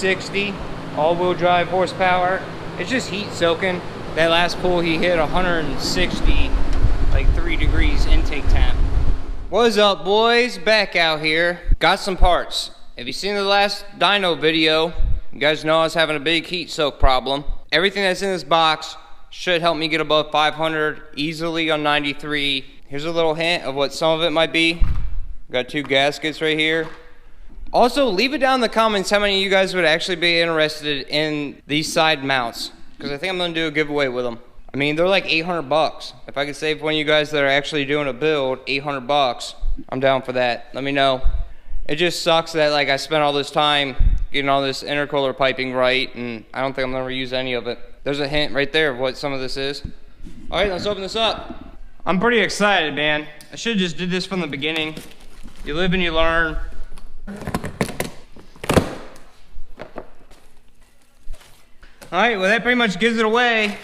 160 all-wheel drive horsepower. It's just heat soaking. That last pull he hit 160, like 3 degrees intake temp. What's up, boys? Back out here. Got some parts. If you've seen the last dyno video, you guys know I was having a big heat soak problem. Everything that's in this box should help me get above 500 easily on 93. Here's a little hint of what some of it might be. Got 2 gaskets right here. Also, leave it down in the comments how many of you guys would actually be interested in these side mounts, because I think I'm gonna do a giveaway with them. I mean, they're like 800 bucks. If I could save one of you guys that are actually doing a build 800 bucks, I'm down for that. Let me know. It just sucks that like I spent all this time getting all this intercooler piping right, and I don't think I'm gonna reuse any of it. There's a hint right there of what some of this is. All right, let's open this up. I'm pretty excited, man. I should have just did this from the beginning. You live and you learn. All right, well that pretty much gives it away.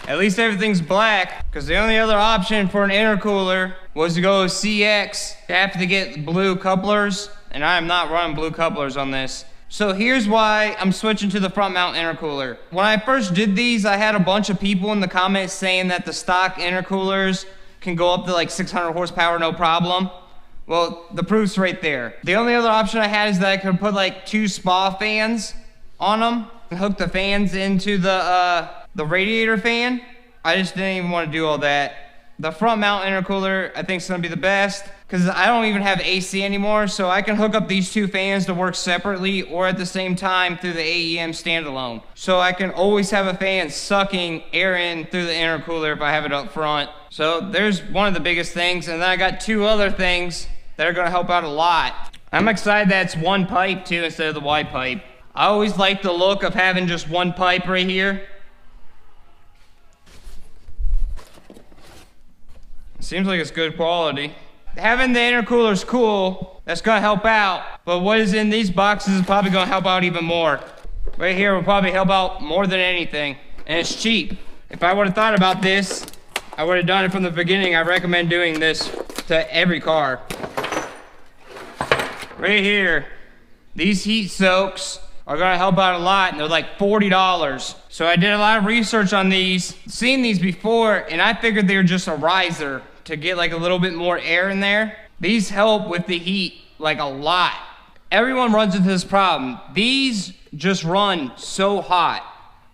At least everything's black, because the only other option for an intercooler was to go CX. You have to get blue couplers, and I am not running blue couplers on this. So here's why I'm switching to the front mount intercooler. When I first did these, I had a bunch of people in the comments saying that the stock intercoolers can go up to like 600 horsepower, no problem. Well, the proof's right there. The only other option I had is that I could put like 2 spa fans on them and hook the fans into the radiator fan. I just didn't even want to do all that. The front mount intercooler I think is going to be the best, because I don't even have AC anymore, so I can hook up these 2 fans to work separately or at the same time through the AEM standalone. So I can always have a fan sucking air in through the intercooler if I have it up front. So there's one of the biggest things, and then I got 2 other things that are going to help out a lot. I'm excited that it's 1 pipe too instead of the wide pipe. I always like the look of having just 1 pipe right here. Seems like it's good quality. Having the intercooler's cool, that's gonna help out, but what is in these boxes is probably gonna help out even more. Right here will probably help out more than anything, and it's cheap. If I would've thought about this, I would've done it from the beginning. I recommend doing this to every car. Right here, these heat soaks are gonna help out a lot, and they're like $40. So I did a lot of research on these, seen these before, and I figured they were just a riser to get like a little bit more air in there. These help with the heat like a lot. Everyone runs into this problem. These just run so hot.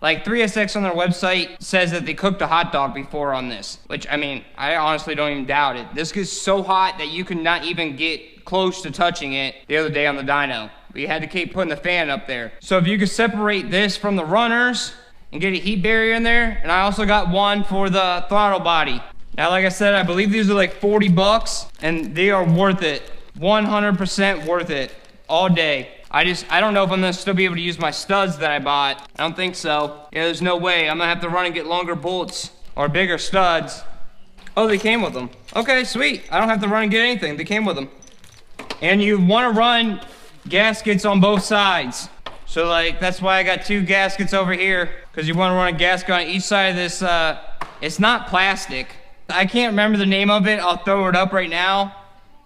Like 3SX on their website says that they cooked a hot dog before on this, which I mean, I honestly don't even doubt it. This gets so hot that you could not even get close to touching it the other day on the dyno. We had to keep putting the fan up there. So if you could separate this from the runners and get a heat barrier in there, and I also got one for the throttle body. Now, like I said, I believe these are like 40 bucks, and they are worth it. 100% worth it all day. I don't know if I'm gonna still be able to use my studs that I bought. I don't think so. Yeah, there's no way. I'm gonna have to run and get longer bolts or bigger studs. Oh, they came with them. Okay, sweet. I don't have to run and get anything. They came with them. And you wanna run gaskets on both sides. So like, that's why I got 2 gaskets over here, because you wanna run a gasket on each side of this. It's not plastic. I can't remember the name of it. I'll throw it up right now.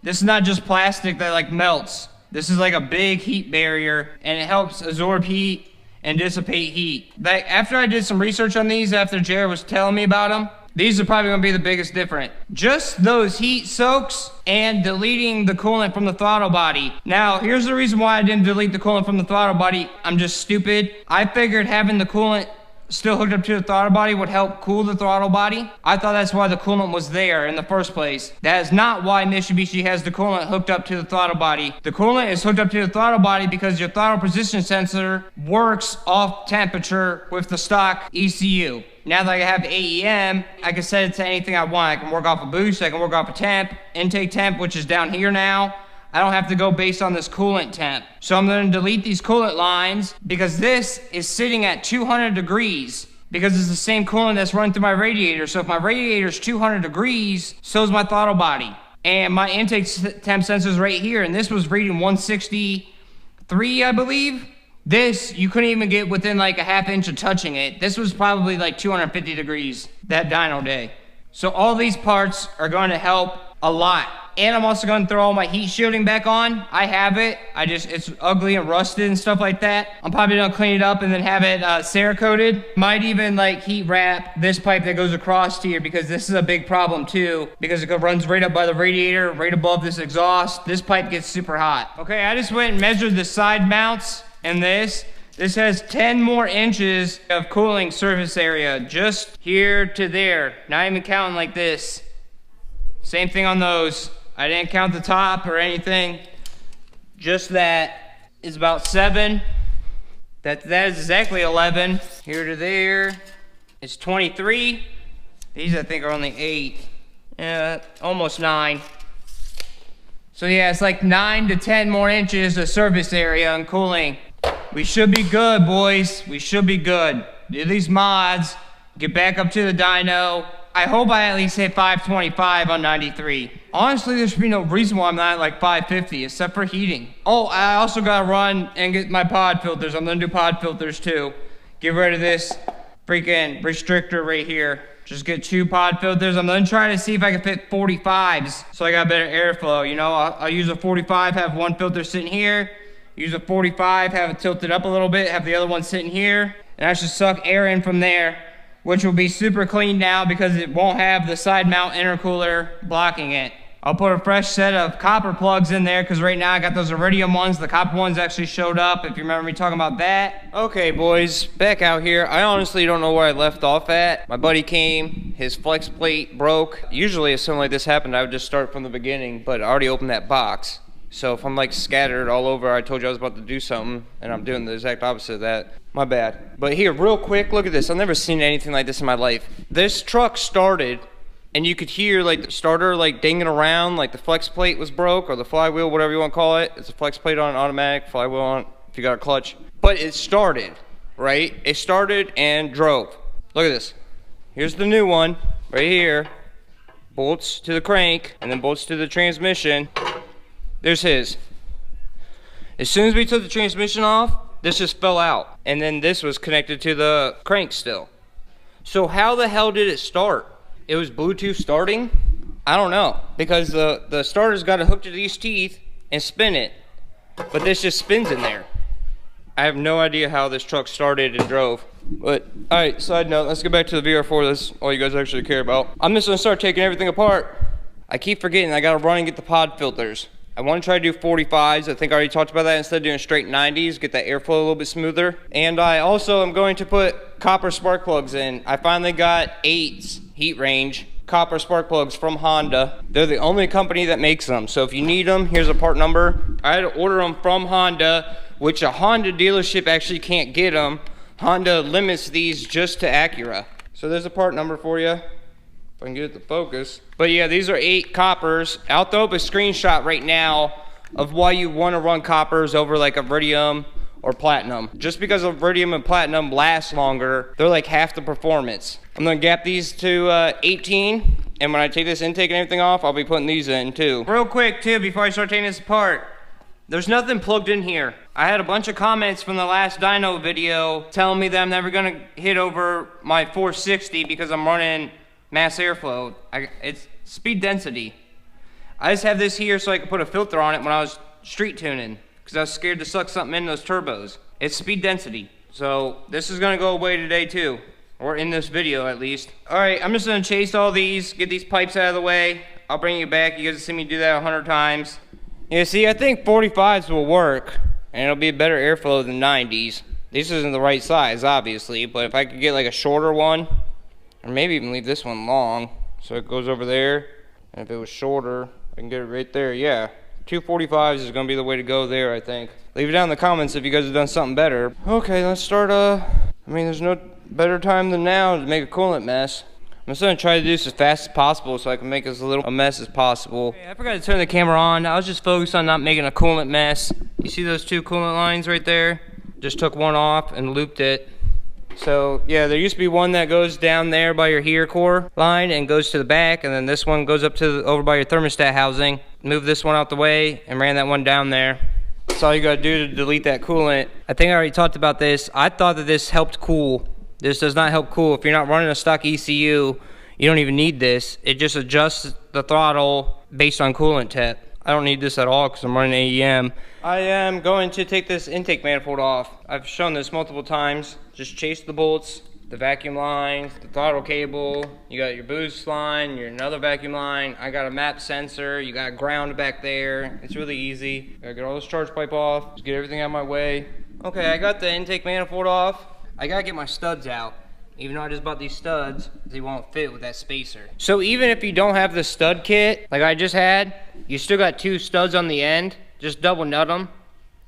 This is not just plastic that like melts. This is like a big heat barrier, and it helps absorb heat and dissipate heat. Like, after I did some research on these, after Jared was telling me about them, these are probably gonna be the biggest difference. Just those heat soaks and deleting the coolant from the throttle body. Now, here's the reason why I didn't delete the coolant from the throttle body. I'm just stupid. I figured having the coolant still hooked up to the throttle body would help cool the throttle body. I thought that's why the coolant was there in the first place. That is not why Mitsubishi has the coolant hooked up to the throttle body. The coolant is hooked up to the throttle body because your throttle position sensor works off temperature with the stock ECU. Now that I have AEM, I can set it to anything I want. I can work off a boost, I can work off a temp, intake temp, which is down here now. I don't have to go based on this coolant temp. So I'm gonna delete these coolant lines because this is sitting at 200 degrees because it's the same coolant that's running through my radiator. So if my radiator is 200 degrees, so is my throttle body. And my intake temp sensor is right here, and this was reading 163, I believe. This, you couldn't even get within like a half inch of touching it. This was probably like 250 degrees that dyno day. So all these parts are going to help a lot. And I'm also gonna throw all my heat shielding back on. I have it. It's ugly and rusted and stuff like that. I'm probably gonna clean it up and then have it Cerakoted. Might even like heat wrap this pipe that goes across here, because this is a big problem too, because it runs right up by the radiator, right above this exhaust. This pipe gets super hot. Okay, I just went and measured the side mounts, and this has 10 more inches of cooling surface area, just here to there. Not even counting like this. Same thing on those. I didn't count the top or anything. Just that is about 7. That is exactly 11. Here to there, it's 23. These I think are only 8. Yeah, almost 9. So yeah, it's like 9 to 10 more inches of surface area and cooling. We should be good, boys. We should be good. Do these mods, get back up to the dyno. I hope I at least hit 525 on 93. Honestly, there should be no reason why I'm not at like 550, except for heating. Oh, I also gotta run and get my pod filters. I'm gonna do pod filters too. Get rid of this freaking restrictor right here. Just get 2 pod filters. I'm gonna try to see if I can fit 45s so I got better airflow. You know, I'll use a 45, have one filter sitting here. Use a 45, have it tilted up a little bit, have the other one sitting here, and I should suck air in from there, which will be super clean now because it won't have the side mount intercooler blocking it. I'll put a fresh set of copper plugs in there because right now I got those iridium ones. The copper ones actually showed up, if you remember me talking about that. Okay, boys, back out here. I honestly don't know where I left off at. My buddy came, his flex plate broke. Usually if something like this happened, I would just start from the beginning, but I already opened that box. So if I'm like scattered all over, I told you I was about to do something, and I'm doing the exact opposite of that. My bad. But here, real quick, look at this. I've never seen anything like this in my life. This truck started, and you could hear like the starter like dinging around, like the flex plate was broke, or the flywheel, whatever you want to call it. It's a flex plate on an automatic, flywheel on if you got a clutch. But it started, right? It started and drove. Look at this. Here's the new one, right here. Bolts to the crank, and then bolts to the transmission. There's his. As soon as we took the transmission off, this just fell out. And then this was connected to the crank still. So how the hell did it start? It was Bluetooth starting? I don't know. Because the starter's got to hook to these teeth and spin it. But this just spins in there. I have no idea how this truck started and drove. But, alright, side note, let's get back to the VR4. That's all you guys actually care about. I'm just going to start taking everything apart. I keep forgetting I got to run and get the pod filters. I want to try to do 45s. I think I already talked about that. Instead of doing straight 90s, get that airflow a little bit smoother. And I also am going to put copper spark plugs in. I finally got 8s heat range copper spark plugs from Honda. They're the only company that makes them. So if you need them, here's a part number. I had to order them from Honda, which a Honda dealership actually can't get them. Honda limits these just to Acura. So there's a part number for you. If I can get it to focus. But yeah, these are 8 coppers. I'll throw up a screenshot right now of why you want to run coppers over like iridium or platinum. Just because iridium and platinum last longer, they're like half the performance. I'm gonna gap these to 18, and when I take this intake and everything off, I'll be putting these in too. Real quick too, before I start taking this apart, there's nothing plugged in here. I had a bunch of comments from the last dyno video telling me that I'm never gonna hit over my 460 because I'm running mass airflow. It's speed density. I just have this here so I could put a filter on it when I was street tuning because I was scared to suck something in those turbos. It's speed density. So this is gonna go away today too, or in this video at least. All right, I'm just gonna chase all these, get these pipes out of the way. I'll bring you back. You guys have seen me do that 100 times. Yeah, see, I think 45s will work and it'll be a better airflow than 90s. This isn't the right size, obviously, but if I could get like a shorter one, or maybe even leave this one long so it goes over there, and if it was shorter I can get it right there. Yeah, 245s is gonna be the way to go there, I think. Leave it down in the comments if you guys have done something better. Okay, let's start. I mean, there's no better time than now to make a coolant mess. I'm just gonna try to do this as fast as possible so I can make as little a mess as possible. Hey, I forgot to turn the camera on. I was just focused on not making a coolant mess. You see those 2 coolant lines right there? Just took one off and looped it. So yeah, there used to be one that goes down there by your heater core line and goes to the back, and then this one goes up to over by your thermostat housing. Move this one out the way and ran that one down there. That's all you gotta do to delete that coolant. I think I already talked about this. I thought that this helped cool. This does not help cool. If you're not running a stock ECU, you don't even need this. It just adjusts the throttle based on coolant temp. I don't need this at all because I'm running AEM. I am going to take this intake manifold off. I've shown this multiple times. Just chase the bolts, the vacuum lines, the throttle cable. You got your boost line, your another vacuum line. I got a map sensor. You got ground back there. It's really easy. Gotta get all this charge pipe off. Just get everything out of my way. Okay, I got the intake manifold off. I gotta get my studs out. Even though I just bought these studs, they won't fit with that spacer. So even if you don't have the stud kit, like I just had, you still got 2 studs on the end. Just double nut them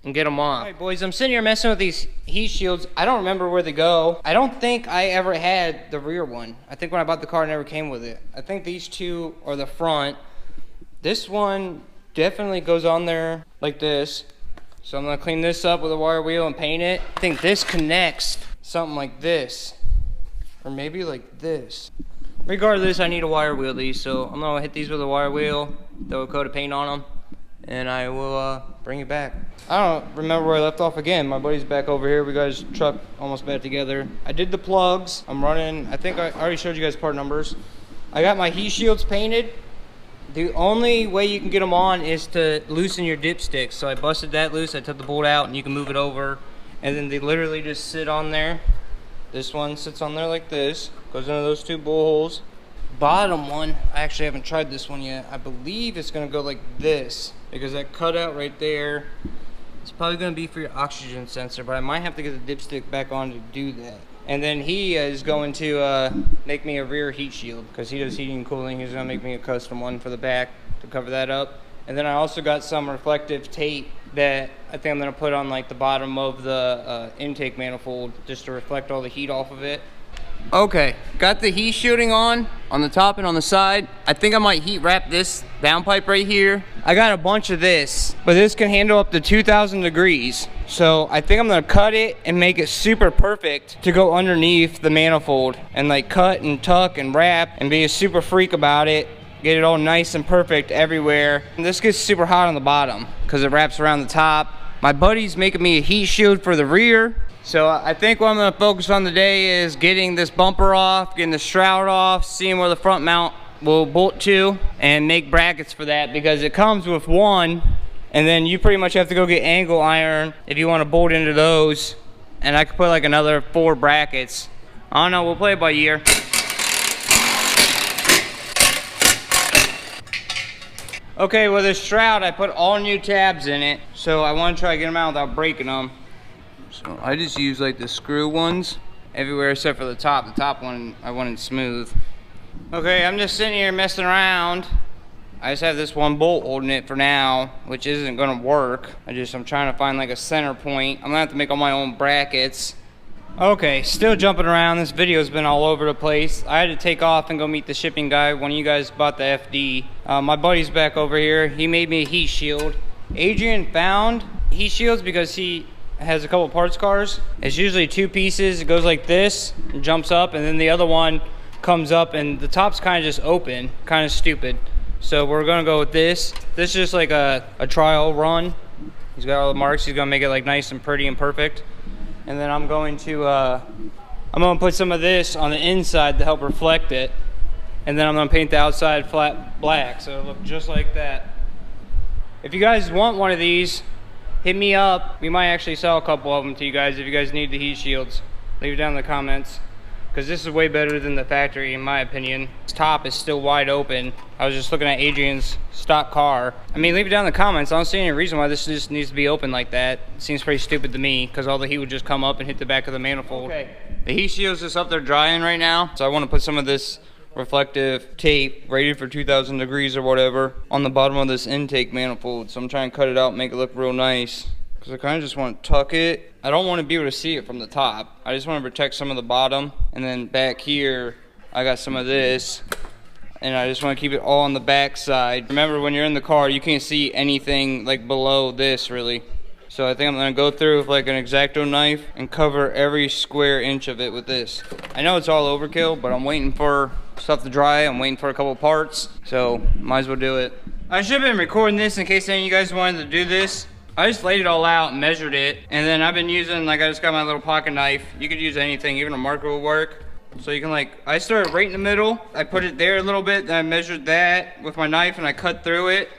and get them off. All right, boys, I'm sitting here messing with these heat shields. I don't remember where they go. I don't think I ever had the rear one. I think when I bought the car, it never came with it. I think these 2 are the front. This one definitely goes on there like this. So I'm gonna clean this up with a wire wheel and paint it. I think this connects something like this. Or maybe like this. Regardless, I need a wire wheel these, so I'm gonna hit these with a wire wheel, throw a coat of paint on them, and I will bring it back. I don't remember where I left off again. My buddy's back over here. We got his truck almost back together. I did the plugs. I'm running, I think I already showed you guys part numbers. I got my heat shields painted. The only way you can get them on is to loosen your dipsticks. So I busted that loose, I took the bolt out, and you can move it over, and then they literally just sit on there. This one sits on there like this, goes into those 2 bull holes. Bottom one, I actually haven't tried this one yet. I believe it's gonna go like this, because that cutout right there, it's probably gonna be for your oxygen sensor, but I might have to get the dipstick back on to do that. And then he is going to make me a rear heat shield, because he does heating and cooling. He's gonna make me a custom one for the back to cover that up. And then I also got some reflective tape that I think I'm gonna put on like the bottom of the intake manifold just to reflect all the heat off of it. Okay, got the heat shielding on the top and on the side. I think I might heat wrap this downpipe right here. I got a bunch of this, but this can handle up to 2,000 degrees. So I think I'm gonna cut it and make it super perfect to go underneath the manifold and like cut and tuck and wrap and be a super freak about it. Get it all nice and perfect everywhere. And this gets super hot on the bottom because it wraps around the top. My buddy's making me a heat shield for the rear. So I think what I'm gonna focus on today is getting this bumper off, getting the shroud off, seeing where the front mount will bolt to, and make brackets for that because it comes with one, and then you pretty much have to go get angle iron if you wanna bolt into those. And I could put like another 4 brackets. I don't know, we'll play it by ear. Okay, with this shroud, I put all new tabs in it, so I want to try to get them out without breaking them. So I just use like the screw ones everywhere except for the top. The top one I wanted smooth. Okay, I'm just sitting here messing around. I just have this one bolt holding it for now, which isn't gonna work. I'm trying to find like a center point. I'm gonna have to make all my own brackets. Okay, still jumping around. This video's been all over the place. I had to take off and go meet the shipping guy. One of you guys bought the FD. My buddy's back over here. He made me a heat shield. Adrian found heat shields because he has a couple parts cars. It's usually 2 pieces. It goes like this and jumps up, and then the other one comes up and the top's kind of just open, kind of stupid. So we're gonna go with this. This is just like a trial run. He's got all the marks. He's gonna make it like nice and pretty and perfect. And then I'm going to put some of this on the inside to help reflect it. And then I'm gonna paint the outside flat black, so it'll look just like that. If you guys want one of these, hit me up. We might actually sell a couple of them to you guys if you guys need the heat shields. Leave it down in the comments, because this is way better than the factory in my opinion. This top is still wide open. I was just looking at Adrian's stock car. I mean, leave it down in the comments. I don't see any reason why this just needs to be open like that. It seems pretty stupid to me, because all the heat would just come up and hit the back of the manifold. Okay, the heat shield's just up there drying right now, so I want to put some of this reflective tape rated for 2,000 degrees or whatever on the bottom of this intake manifold. So I'm trying to cut it out and make it look real nice, because I kind of just want to tuck it. I don't want to be able to see it from the top. I just want to protect some of the bottom. And then back here I got some of this, and I just want to keep it all on the back side. Remember, when you're in the car, you can't see anything like below this really. So I think I'm gonna go through with like an X-Acto knife and cover every square inch of it with this. I know it's all overkill, but I'm waiting for stuff to dry. I'm waiting for a couple parts, so might as well do it. I should have been recording this in case any of you guys wanted to do this. I just laid it all out and measured it, and then I've been using, like, I just got my little pocket knife. You could use anything, even a marker will work. So you can like, I started right in the middle. I put it there a little bit, then I measured that with my knife and I cut through it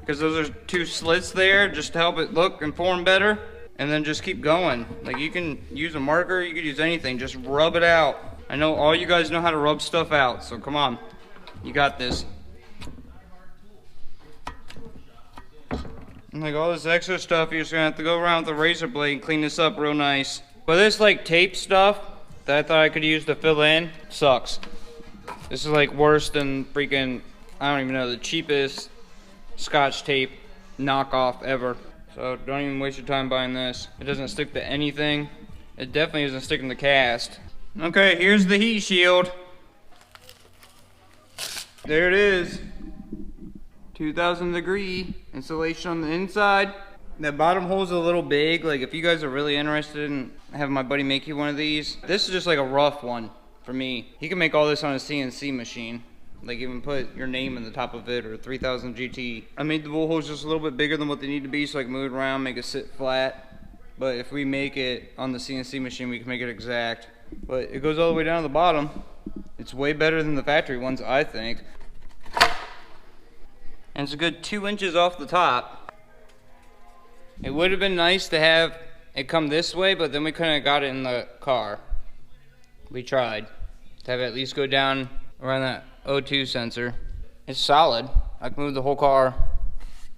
because those are 2 slits there just to help it look and form better. And then just keep going. Like you can use a marker, you could use anything, just rub it out. I know all you guys know how to rub stuff out, so come on, you got this. And like all this extra stuff, you're just gonna have to go around with a razor blade and clean this up real nice. But this like tape stuff that I thought I could use to fill in sucks. This is like worse than freaking, I don't even know, the cheapest Scotch tape knockoff ever. So don't even waste your time buying this. It doesn't stick to anything. It definitely isn't sticking to cast. Okay, here's the heat shield. There it is. 2,000 degree insulation on the inside. That bottom hole's a little big. Like if you guys are really interested in having my buddy make you one of these, this is just like a rough one for me. He can make all this on a CNC machine. Like even put your name in the top of it, or 3000 GT. I made the bull holes just a little bit bigger than what they need to be so I can move it around, make it sit flat. But if we make it on the CNC machine, we can make it exact. But it goes all the way down to the bottom. It's way better than the factory ones, I think. And it's a good 2 inches off the top. It would have been nice to have it come this way, but then we couldn't have got it in the car. We tried to have it at least go down around that O2 sensor. It's solid. I can move the whole car.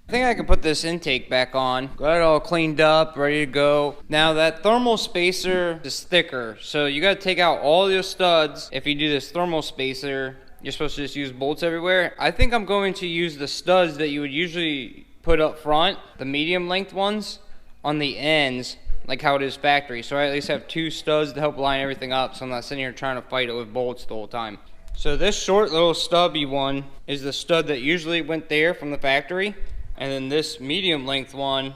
I think I can put this intake back on. Got it all cleaned up, ready to go. Now that thermal spacer is thicker, so you gotta take out all your studs. If you do this thermal spacer, you're supposed to just use bolts everywhere. I think I'm going to use the studs that you would usually put up front, the medium length ones, on the ends, like how it is factory. So I at least have 2 studs to help line everything up, so I'm not sitting here trying to fight it with bolts the whole time. So this short little stubby one is the stud that usually went there from the factory, and then this medium length one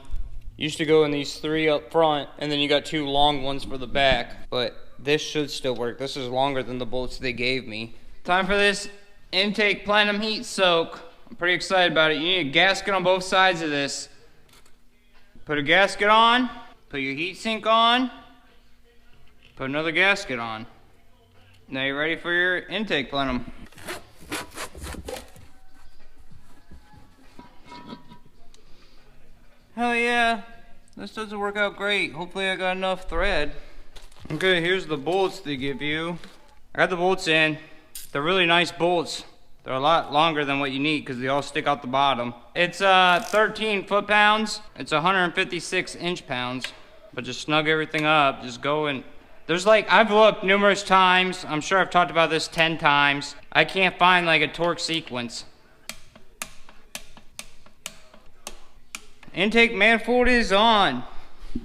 used to go in these 3 up front, and then you got 2 long ones for the back. But this should still work. This is longer than the bolts they gave me. Time for this intake platinum heat soak. I'm pretty excited about it. You need a gasket on both sides of this. Put a gasket on, put your heat sink on, put another gasket on. Now you're ready for your intake plenum. Hell yeah, this doesn't work out great. Hopefully I got enough thread. Okay, here's the bolts they give you. I got the bolts in. They're really nice bolts. They're a lot longer than what you need because they all stick out the bottom. It's 13 foot-pounds. It's 156 inch-pounds. But just snug everything up. Just go and... There's like, I've looked numerous times. I'm sure I've talked about this 10 times. I can't find like a torque sequence. Intake manifold is on.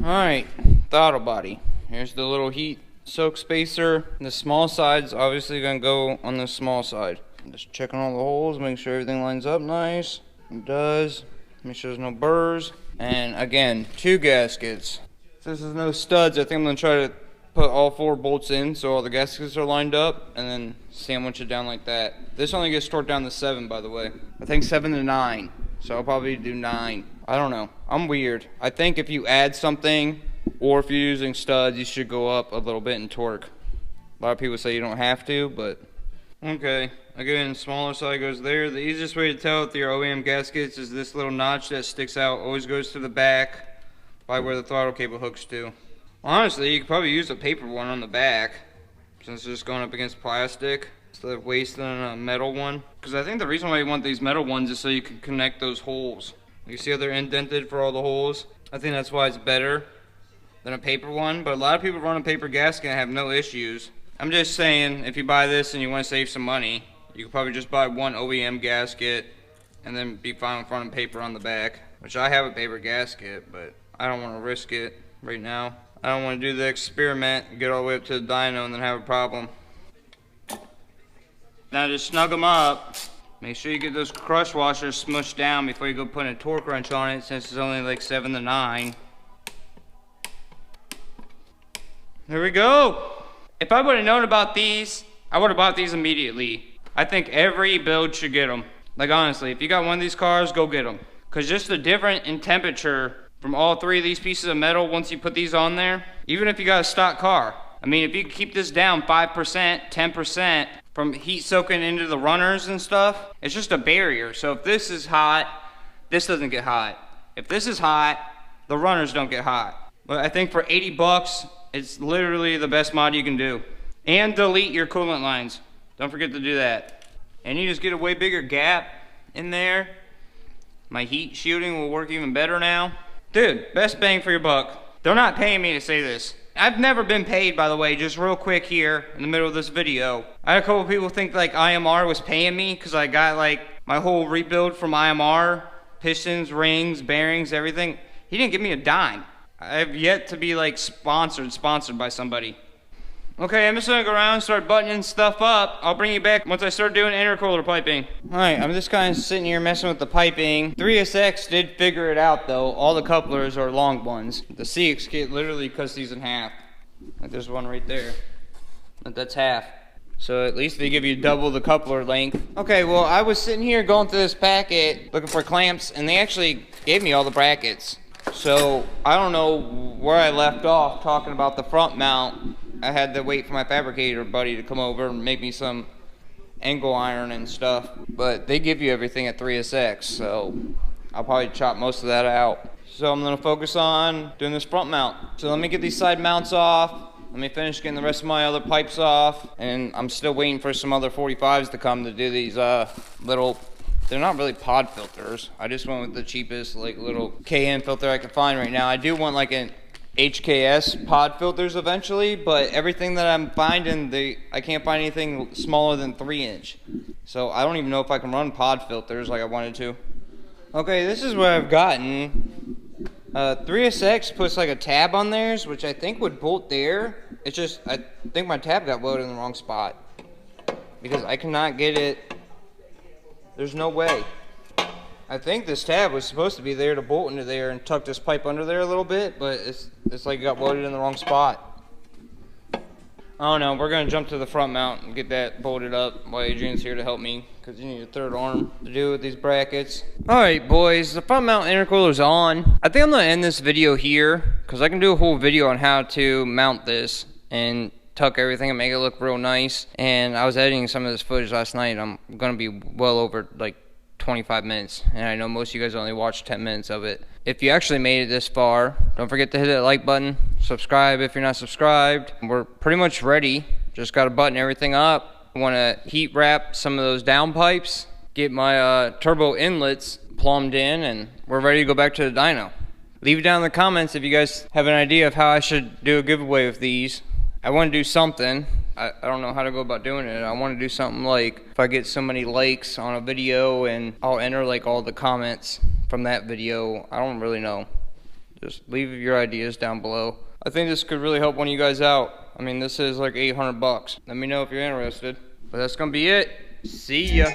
Alright, throttle body. Here's the little heat soak spacer. The small side's obviously gonna go on the small side. Just checking all the holes, making sure everything lines up nice. It does. Make sure there's no burrs. And again, 2 gaskets. Since there's no studs, I think I'm gonna try to put all 4 bolts in so all the gaskets are lined up, and then sandwich it down like that. This only gets torqued down to 7, by the way. I think 7 to 9. So I'll probably do 9. I don't know. I'm weird. I think if you add something, or if you're using studs, you should go up a little bit in torque. A lot of people say you don't have to, but... Okay. Again, smaller side goes there. The easiest way to tell with your OEM gaskets is this little notch that sticks out. Always goes to the back by where the throttle cable hooks to. Honestly, you could probably use a paper one on the back, since it's just going up against plastic, instead of wasting a metal one. Because I think the reason why you want these metal ones is so you can connect those holes. You see how they're indented for all the holes? I think that's why it's better than a paper one, but a lot of people run a paper gasket and have no issues. I'm just saying, if you buy this and you want to save some money, you could probably just buy one OEM gasket and then be fine with running paper on the back. Which I have a paper gasket, but I don't want to risk it right now. I don't want to do the experiment and get all the way up to the dyno and then have a problem. Now just snug them up. Make sure you get those crush washers smushed down before you go put a torque wrench on it, since it's only like 7 to 9. There we go. If I would have known about these, I would have bought these immediately. I think every build should get them. Like honestly, if you got one of these cars, go get them. Because just the difference in temperature from all 3 of these pieces of metal, once you put these on there, even if you got a stock car, I mean, if you keep this down 5%, 10% from heat soaking into the runners and stuff, it's just a barrier. So if this is hot, this doesn't get hot. If this is hot, the runners don't get hot. But I think for 80 bucks, it's literally the best mod you can do. And delete your coolant lines. Don't forget to do that. And you just get a way bigger gap in there. My heat shielding will work even better now. Dude, best bang for your buck. They're not paying me to say this. I've never been paid, by the way, just real quick here in the middle of this video. I had a couple people think like IMR was paying me because I got like my whole rebuild from IMR, pistons, rings, bearings, everything. He didn't give me a dime. I have yet to be like sponsored by somebody. Okay, I'm just gonna go around and start buttoning stuff up. I'll bring you back once I start doing intercooler piping. Alright, I'm just kind of sitting here messing with the piping. 3SX did figure it out though. All the couplers are long ones. The CX kit literally cuts these in half. Like there's one right there. But that's half. So at least they give you double the coupler length. Okay, well I was sitting here going through this packet looking for clamps and they actually gave me all the brackets. So I don't know where I left off talking about the front mount. I had to wait for my fabricator buddy to come over and make me some angle iron and stuff. But they give you everything at 3SX, so I'll probably chop most of that out. So I'm gonna focus on doing this front mount. So let me get these side mounts off. Let me finish getting the rest of my other pipes off. And I'm still waiting for some other 45s to come to do these little, they're not really pod filters. I just went with the cheapest like little KN filter I can find right now. I do want like an HKS pod filters eventually, but everything that I'm finding, I can't find anything smaller than 3-inch. So I don't even know if I can run pod filters like I wanted to. Okay, this is what I've gotten. 3SX puts like a tab on theirs, which I think would bolt there. It's just, I think my tab got welded in the wrong spot. Because I cannot get it, there's no way. I think this tab was supposed to be there to bolt into there and tuck this pipe under there a little bit, but it's like it got welded in the wrong spot. I don't know, we're gonna jump to the front mount and get that bolted up while Adrian's here to help me, because you need a third arm to do with these brackets. Alright boys, the front mount intercooler's on. I think I'm gonna end this video here, because I can do a whole video on how to mount this and tuck everything and make it look real nice. And I was editing some of this footage last night. I'm gonna be well over like 25 minutes, and I know most of you guys only watched 10 minutes of it. If you actually made it this far, don't forget to hit that like button, subscribe if you're not subscribed. We're pretty much ready, just got to button everything up. I want to heat wrap some of those down pipes, get my turbo inlets plumbed in, and we're ready to go back to the dyno. Leave it down in the comments if you guys have an idea of how I should do a giveaway with these. I want to do something. I don't know how to go about doing it. I want to do something like if I get so many likes on a video and I'll enter like all the comments from that video. I don't really know. Just leave your ideas down below. I think this could really help one of you guys out. I mean, this is like 800 bucks. Let me know if you're interested. But that's gonna be it. See ya.